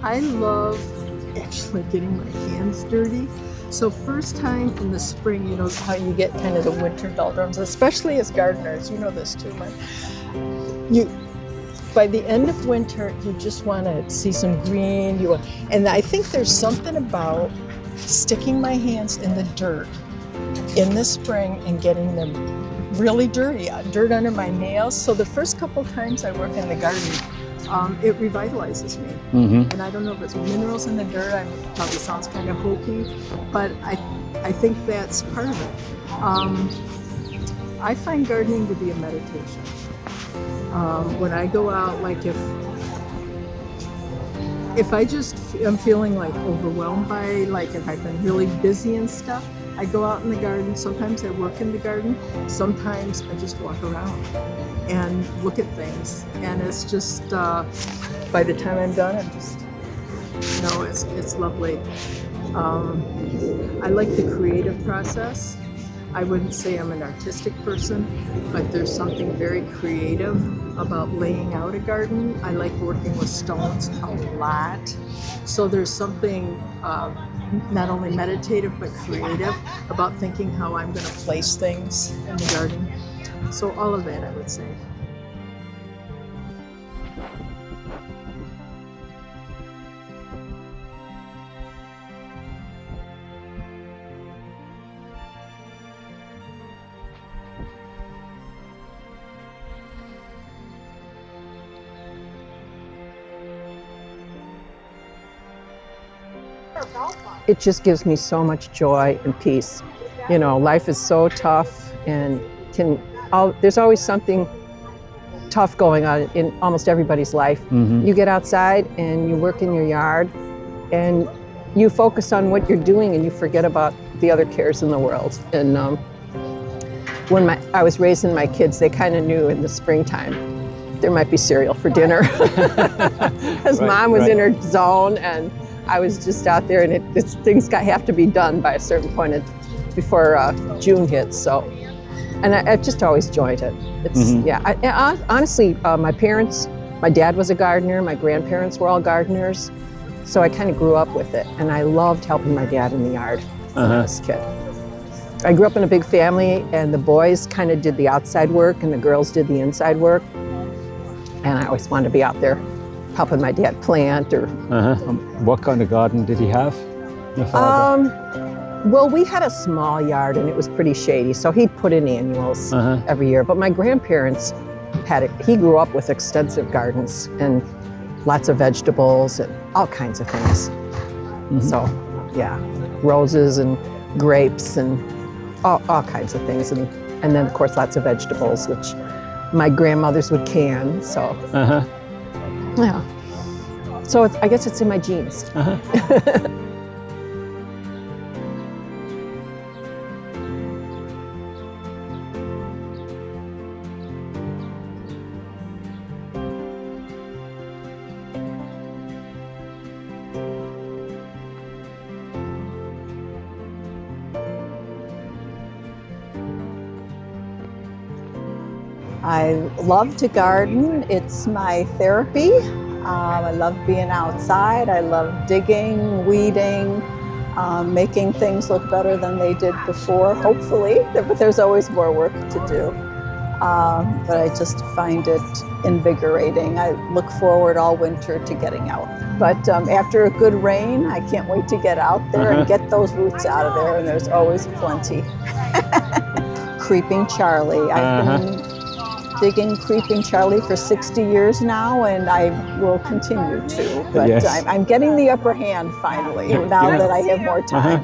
I love actually getting my hands dirty. So first time in the spring, you know how you get kind of the winter doldrums, especially as gardeners, you know this too, Mike. By the end of winter, you just want to see some green. And I think there's something about sticking my hands in the dirt in the spring and getting them really dirty, dirt under my nails. So the first couple times I work in the garden, it revitalizes me. And I don't know if it's minerals in the dirt, it probably sounds kind of hokey, but I think that's part of it. I find gardening to be a meditation. When I go out, like if I'm feeling like overwhelmed by, like if I've been really busy and stuff, I go out in the garden. Sometimes I work in the garden. Sometimes I just walk around and look at things. And it's just, by the time I'm done, I'm just, it's lovely. I like the creative process. I wouldn't say I'm an artistic person, but there's something very creative about laying out a garden. I like working with stones a lot. So there's something not only meditative but creative about thinking how I'm going to place things in the garden. So all of that, I would say. It just gives me so much joy and peace. You know, life is so tough and there's always something tough going on in almost everybody's life. You get outside and you work in your yard and you focus on what you're doing and you forget about the other cares in the world. And when I was raising my kids, they kind of knew in the springtime there might be cereal for dinner because Mom was in her zone and I was just out there, and things have to be done by a certain point before June hits. So, and I just always joined it. It's honestly, my dad was a gardener. My grandparents were all gardeners, so I kind of grew up with it, and I loved helping my dad in the yard when I was a kid. I grew up in a big family, and the boys kind of did the outside work, and the girls did the inside work, and I always wanted to be out there helping my dad plant or... What kind of garden did he have, your father? Well, we had a small yard and it was pretty shady, so he'd put in annuals every year. But my grandparents he grew up with extensive gardens and lots of vegetables and all kinds of things. So, yeah, roses and grapes and all kinds of things. And then, of course, lots of vegetables, which my grandmothers would can, so... Yeah. So I guess it's in my genes. I love to garden. It's my therapy. I love being outside. I love digging, weeding, making things look better than they did before, hopefully, but there's always more work to do. But I just find it invigorating. I look forward all winter to getting out. But after a good rain, I can't wait to get out there and get those roots out of there, and there's always plenty. Creeping Charlie. I've been digging Creeping Charlie for 60 years now, and I will continue to. But I'm getting the upper hand finally, now that I have more time.